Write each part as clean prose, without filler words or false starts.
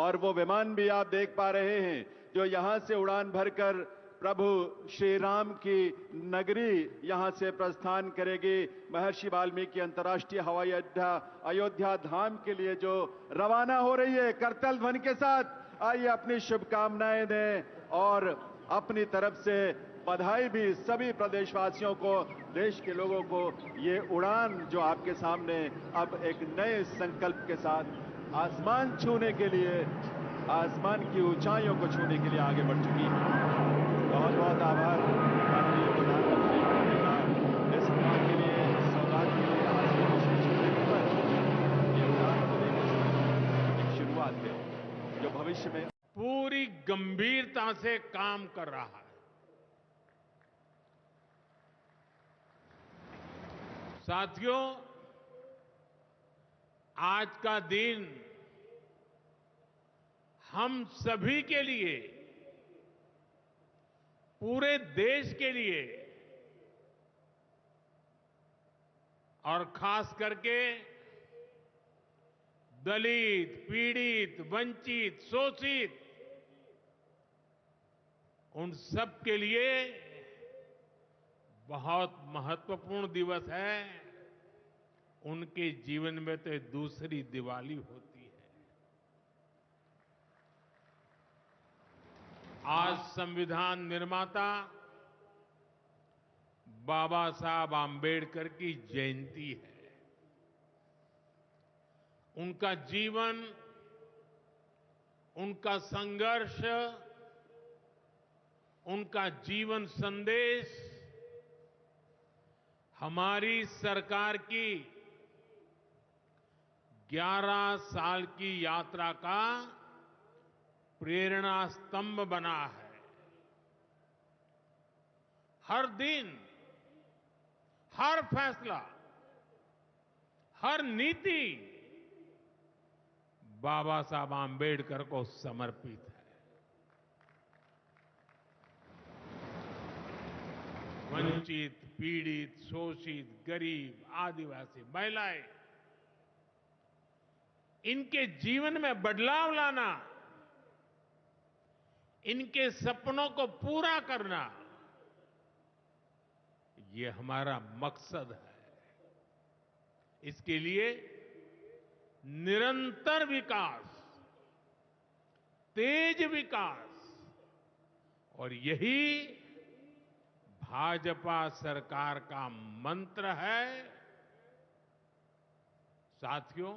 और वो विमान भी आप देख पा रहे हैं जो यहां से उड़ान भरकर प्रभु श्री राम की नगरी यहां से प्रस्थान करेगी। महर्षि वाल्मीकि अंतर्राष्ट्रीय हवाई अड्डा अयोध्या धाम के लिए जो रवाना हो रही है करतल ध्वनि के साथ। आइए अपनी शुभकामनाएं दें और अपनी तरफ से बधाई भी सभी प्रदेशवासियों को, देश के लोगों को। ये उड़ान जो आपके सामने अब एक नए संकल्प के साथ आसमान छूने के लिए, आसमान की ऊंचाइयों को छूने के लिए आगे बढ़ चुकी है। बहुत बहुत आभार माननीय प्रधानमंत्री महोदय का इस सम्मान के लिए, सौगात के लिए। आसमान छूने पर ये उड़ान खुद एक शुरुआत है जो भविष्य में पूरी गंभीरता से काम कर रहा है। साथियों, आज का दिन हम सभी के लिए, पूरे देश के लिए और खास करके दलित, पीड़ित, वंचित, शोषित, उन सब के लिए बहुत महत्वपूर्ण दिवस है। उनके जीवन में तो दूसरी दिवाली होती है। आज संविधान निर्माता बाबा साहब आंबेडकर की जयंती है। उनका जीवन, उनका संघर्ष, उनका जीवन संदेश हमारी सरकार की 11 साल की यात्रा का प्रेरणा स्तंभ बना है। हर दिन, हर फैसला, हर नीति बाबा साहब आंबेडकर को समर्पित है। वंचित, पीड़ित, शोषित, गरीब, आदिवासी, महिलाएं, इनके जीवन में बदलाव लाना, इनके सपनों को पूरा करना, ये हमारा मकसद है। इसके लिए निरंतर विकास, तेज विकास, और यही भाजपा सरकार का मंत्र है। साथियों,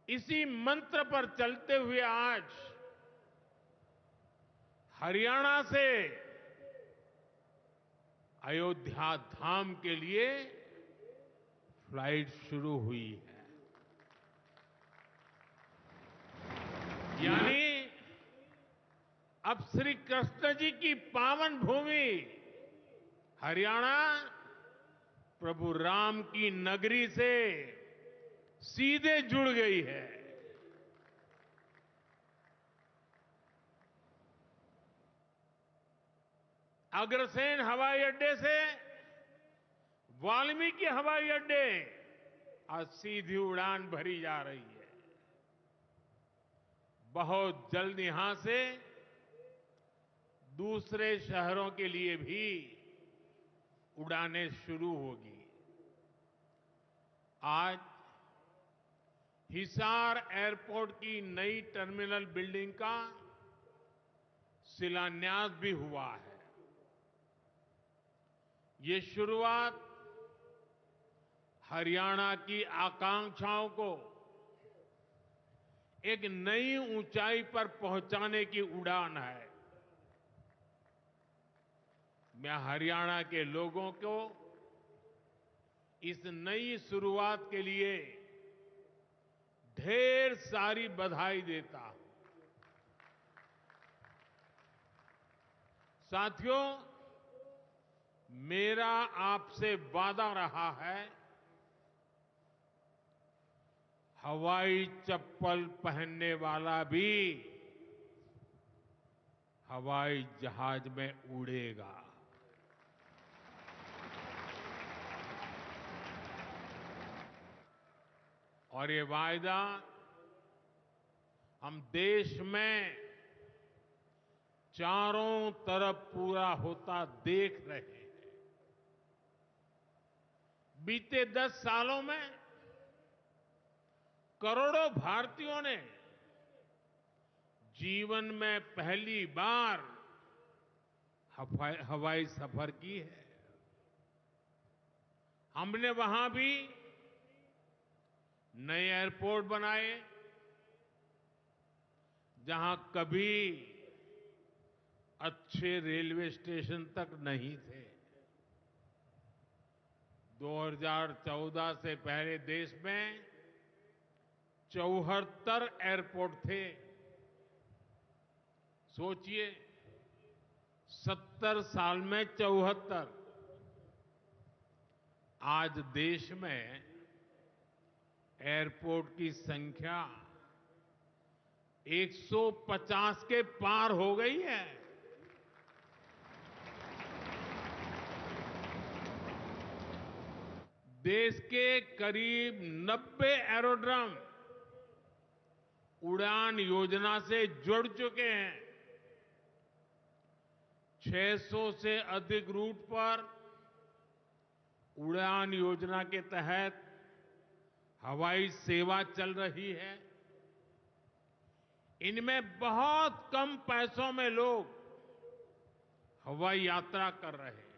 इसी मंत्र पर चलते हुए आज हरियाणा से अयोध्या धाम के लिए फ्लाइट शुरू हुई है। यानी अब श्री कृष्ण जी की पावन भूमि हरियाणा प्रभु राम की नगरी से सीधे जुड़ गई है। अग्रसेन हवाई अड्डे से वाल्मीकि हवाई अड्डे आज सीधी उड़ान भरी जा रही है। बहुत जल्द यहां से दूसरे शहरों के लिए भी उड़ानें शुरू होगी। आज हिसार एयरपोर्ट की नई टर्मिनल बिल्डिंग का शिलान्यास भी हुआ है। ये शुरुआत हरियाणा की आकांक्षाओं को एक नई ऊंचाई पर पहुंचाने की उड़ान है। मैं हरियाणा के लोगों को इस नई शुरुआत के लिए ढेर सारी बधाई देता हूं। साथियों, मेरा आपसे वादा रहा है, हवाई चप्पल पहनने वाला भी हवाई जहाज में उड़ेगा। और ये वायदा हम देश में चारों तरफ पूरा होता देख रहे हैं। बीते 10 सालों में करोड़ों भारतीयों ने जीवन में पहली बार हवाई सफर की है। हमने वहां भी नए एयरपोर्ट बनाए जहां कभी अच्छे रेलवे स्टेशन तक नहीं थे। 2014 से पहले देश में 74 एयरपोर्ट थे। सोचिए 70 साल में 74। आज देश में एयरपोर्ट की संख्या 150 के पार हो गई है। देश के करीब 90 एरोड्रम उड़ान योजना से जुड़ चुके हैं। 600 से अधिक रूट पर उड़ान योजना के तहत हवाई सेवा चल रही है। इनमें बहुत कम पैसों में लोग हवाई यात्रा कर रहे हैं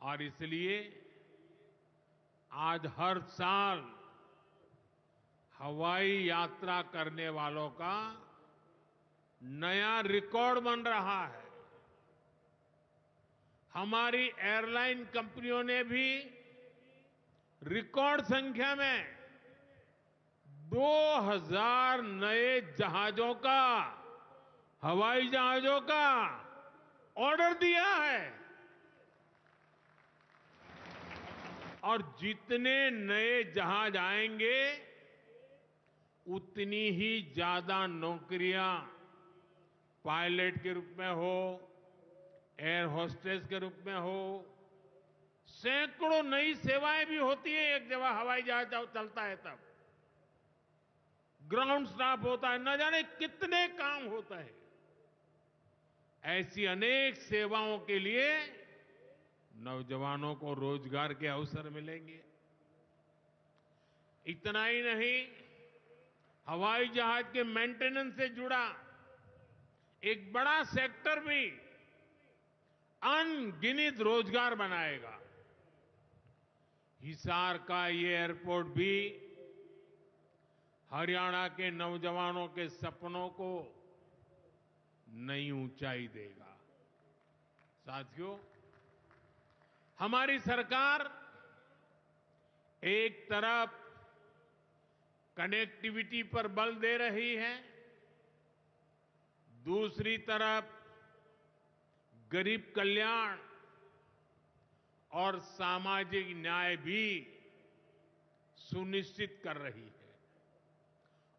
और इसलिए आज हर साल हवाई यात्रा करने वालों का नया रिकॉर्ड बन रहा है। हमारी एयरलाइन कंपनियों ने भी रिकॉर्ड संख्या में 2000 नए जहाजों का, हवाई जहाजों का ऑर्डर दिया है। और जितने नए जहाज आएंगे उतनी ही ज्यादा नौकरियां पायलट के रूप में हो, एयर होस्टेस के रूप में हो, सैकड़ों नई सेवाएं भी होती है। एक जगह हवाई जहाज चलता है तब ग्राउंड स्टाफ होता है, न जाने कितने काम होता है। ऐसी अनेक सेवाओं के लिए नौजवानों को रोजगार के अवसर मिलेंगे। इतना ही नहीं, हवाई जहाज के मेंटेनेंस से जुड़ा एक बड़ा सेक्टर भी अनगिनत रोजगार बनाएगा। हिसार का ये एयरपोर्ट भी हरियाणा के नौजवानों के सपनों को नई ऊंचाई देगा। साथियों, हमारी सरकार एक तरफ कनेक्टिविटी पर बल दे रही है, दूसरी तरफ गरीब कल्याण और सामाजिक न्याय भी सुनिश्चित कर रही है।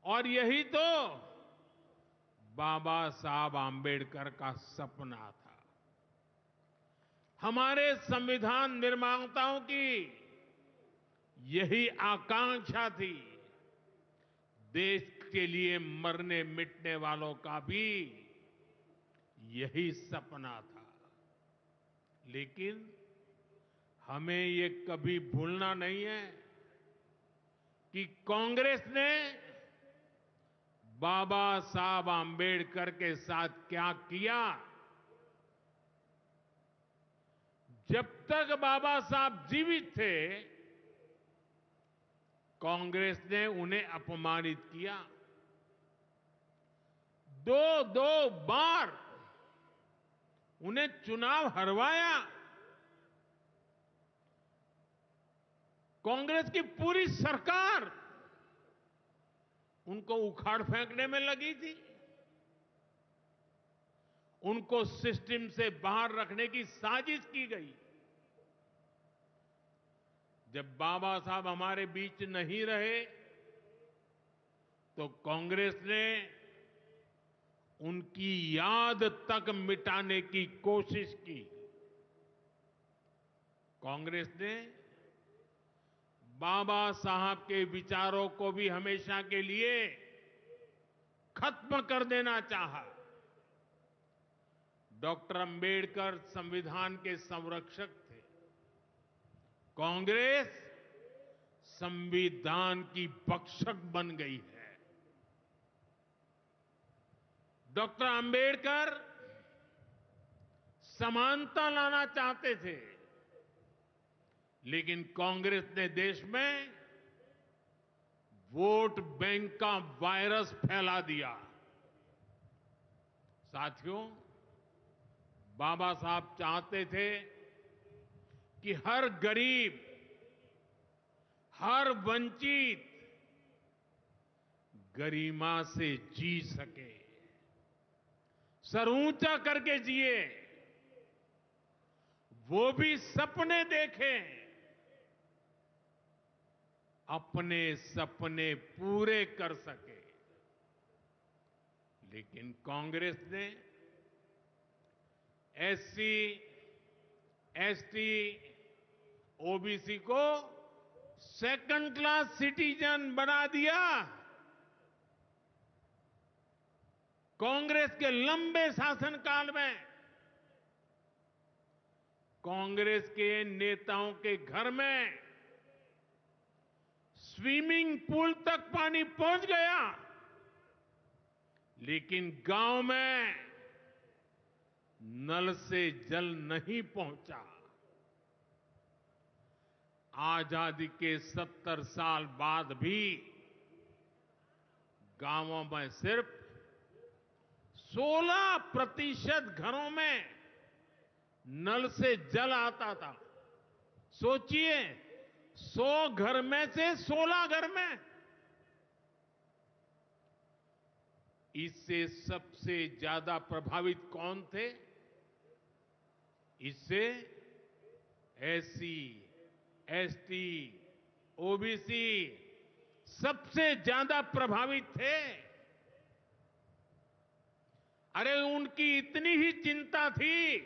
और यही तो बाबा साहब आंबेडकर का सपना था। हमारे संविधान निर्माताओं की यही आकांक्षा थी। देश के लिए मरने मिटने वालों का भी यही सपना था। लेकिन हमें ये कभी भूलना नहीं है कि कांग्रेस ने बाबा साहब आंबेडकर के साथ क्या किया। जब तक बाबा साहब जीवित थे, कांग्रेस ने उन्हें अपमानित किया। दो बार उन्हें चुनाव हरवाया। कांग्रेस की पूरी सरकार उनको उखाड़ फेंकने में लगी थी। उनको सिस्टम से बाहर रखने की साजिश की गई। जब बाबा साहब हमारे बीच नहीं रहे तो कांग्रेस ने उनकी याद तक मिटाने की कोशिश की। कांग्रेस ने बाबा साहब के विचारों को भी हमेशा के लिए खत्म कर देना चाहा। डॉक्टर अंबेडकर संविधान के संरक्षक थे। कांग्रेस संविधान की भक्षक बन गई है। डॉक्टर अंबेडकर समानता लाना चाहते थे, लेकिन कांग्रेस ने देश में वोट बैंक का वायरस फैला दिया। साथियों, बाबा साहब चाहते थे कि हर गरीब, हर वंचित गरिमा से जी सके, सर ऊंचा करके जिए, वो भी सपने देखें, अपने सपने पूरे कर सके। लेकिन कांग्रेस ने एससी, एसटी, ओबीसी को सेकंड क्लास सिटीजन बना दिया। कांग्रेस के लंबे शासनकाल में कांग्रेस के नेताओं के घर में स्विमिंग पूल तक पानी पहुंच गया, लेकिन गांव में नल से जल नहीं पहुंचा। आजादी के 70 साल बाद भी गांवों में सिर्फ 16% घरों में नल से जल आता था। सोचिए, 100 घर में से 16 घर में। इससे सबसे ज्यादा प्रभावित कौन थे? इससे एससी, एसटी, ओबीसी सबसे ज्यादा प्रभावित थे। अरे उनकी इतनी ही चिंता थी